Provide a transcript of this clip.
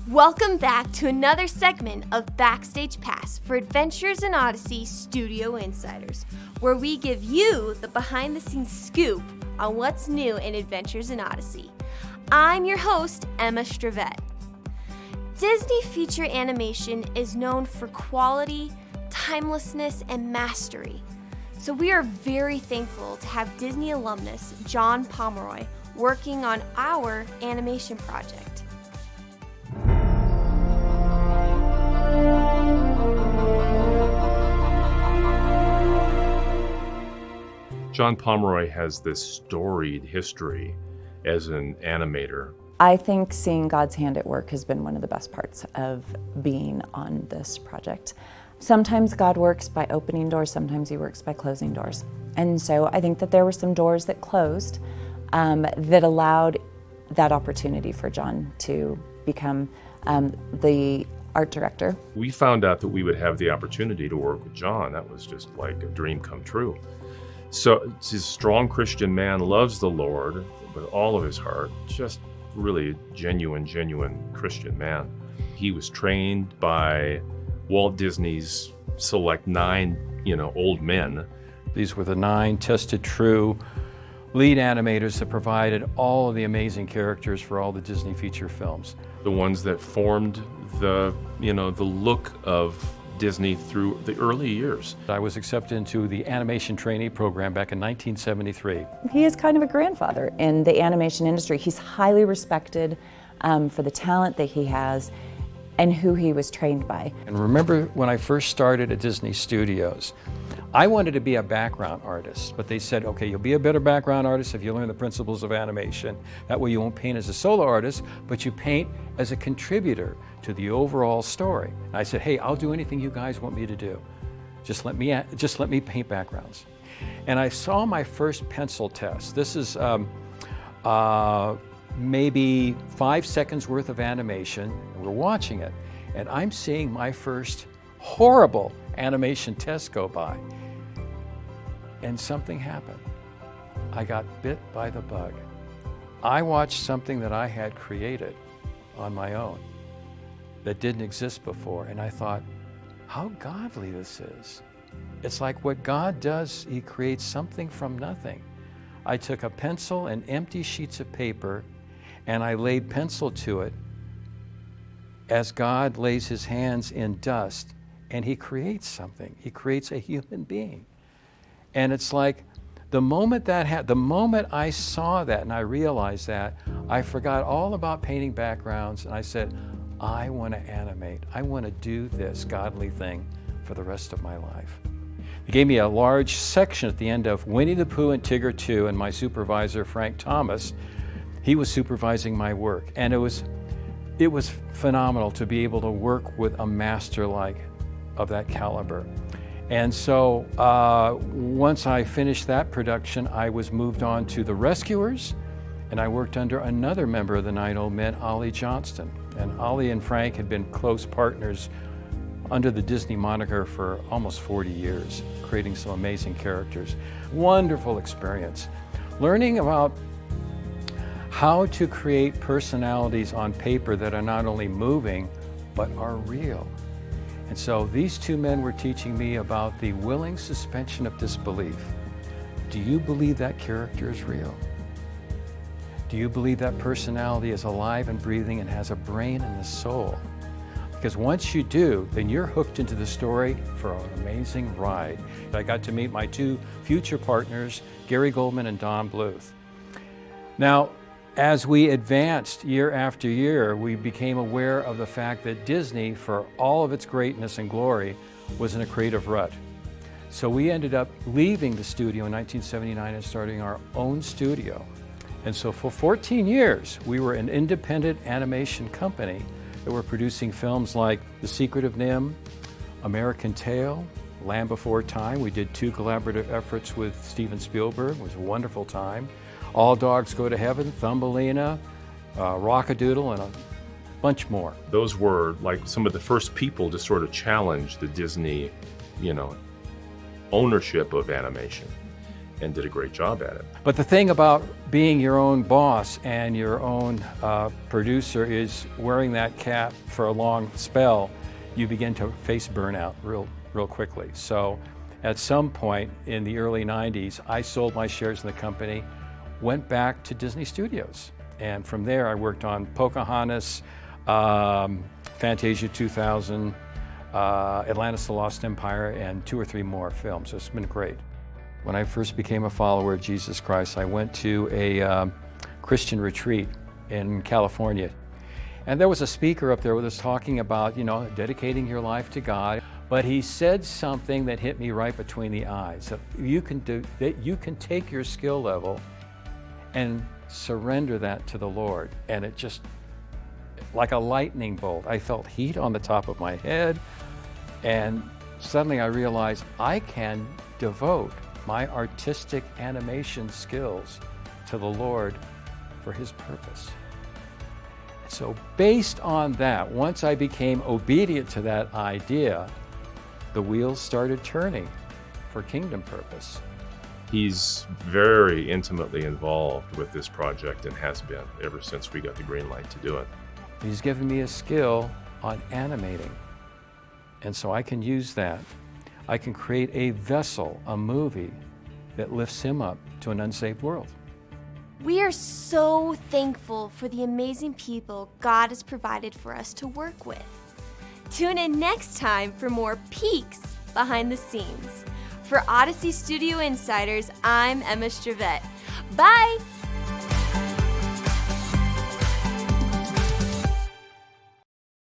Welcome back to another segment of Backstage Pass for Adventures in Odyssey Studio Insiders, where we give you the behind-the-scenes scoop on what's new in Adventures in Odyssey. I'm your host, Emma Stravette. Disney feature animation is known for quality, timelessness, and mastery. So we are very thankful to have Disney alumnus John Pomeroy working on our animation project. John Pomeroy has this storied history as an animator. I think seeing God's hand at work has been one of the best parts of being on this project. Sometimes God works by opening doors, sometimes He works by closing doors. And so I think that there were some doors that closed that allowed that opportunity for John to become the art director. We found out that we would have the opportunity to work with John. That was just like a dream come true. So he's a strong Christian man, loves the Lord with all of his heart, just really genuine Christian man. He was trained by Walt Disney's select 9, old men. These were the 9 tested true lead animators that provided all of the amazing characters for all the Disney feature films. The ones that formed the look of Disney through the early years. I was accepted into the animation trainee program back in 1973. He is kind of a grandfather in the animation industry. He's highly respected for the talent that he has and who he was trained by. And remember when I first started at Disney Studios, I wanted to be a background artist, but they said, okay, you'll be a better background artist if you learn the principles of animation. That way you won't paint as a solo artist, but you paint as a contributor to the overall story. And I said, hey, I'll do anything you guys want me to do. Just let me paint backgrounds. And I saw my first pencil test. This is maybe 5 seconds worth of animation, and we're watching it. And I'm seeing my first horrible animation test go by. And something happened. I got bit by the bug. I watched something that I had created on my own that didn't exist before, and I thought, how godly this is. It's like what God does, He creates something from nothing. I took a pencil and empty sheets of paper, and I laid pencil to it as God lays His hands in dust, and He creates something. He creates a human being. And it's like the moment I saw that and I realized that, I forgot all about painting backgrounds, and I said, I want to animate. I want to do this godly thing for the rest of my life. They gave me a large section at the end of Winnie the Pooh and Tigger 2, and my supervisor, Frank Thomas, he was supervising my work. And it was phenomenal to be able to work with a master of that caliber. And so once I finished that production, I was moved on to The Rescuers, and I worked under another member of the 9 Old Men, Ollie Johnston. And Ollie and Frank had been close partners under the Disney moniker for almost 40 years, creating some amazing characters. Wonderful experience. Learning about how to create personalities on paper that are not only moving, but are real. And so these 2 men were teaching me about the willing suspension of disbelief. Do you believe that character is real? Do you believe that personality is alive and breathing and has a brain and a soul? Because once you do, then you're hooked into the story for an amazing ride. I got to meet my 2 future partners, Gary Goldman and Don Bluth. Now, as we advanced year after year, we became aware of the fact that Disney, for all of its greatness and glory, was in a creative rut. So we ended up leaving the studio in 1979 and starting our own studio. And so for 14 years, we were an independent animation company that were producing films like The Secret of NIMH, American Tail, Land Before Time. We did 2 collaborative efforts with Steven Spielberg. It was a wonderful time. All Dogs Go to Heaven, Thumbelina, Rockadoodle, and a bunch more. Those were like some of the first people to sort of challenge the Disney, ownership of animation. and did a great job at it. But the thing about being your own boss and your own producer is wearing that cap for a long spell, you begin to face burnout real quickly. So at some point in the early 90s, I sold my shares in the company, went back to Disney Studios. And from there, I worked on Pocahontas, Fantasia 2000, Atlantis the Lost Empire, and 2 or 3 more films. So it's been great. When I first became a follower of Jesus Christ, I went to a Christian retreat in California. And there was a speaker up there who was talking about, dedicating your life to God. But he said something that hit me right between the eyes. That you can take your skill level and surrender that to the Lord. And it just, like a lightning bolt, I felt heat on the top of my head. And suddenly I realized I can devote my artistic animation skills to the Lord for His purpose. So based on that, once I became obedient to that idea, the wheels started turning for kingdom purpose. He's very intimately involved with this project and has been ever since we got the green light to do it. He's given me a skill on animating. And so I can use that. I can create a vessel, a movie, that lifts him up to an unsaved world. We are so thankful for the amazing people God has provided for us to work with. Tune in next time for more peeks behind the scenes. For Odyssey Studio Insiders, I'm Emma Stravette. Bye!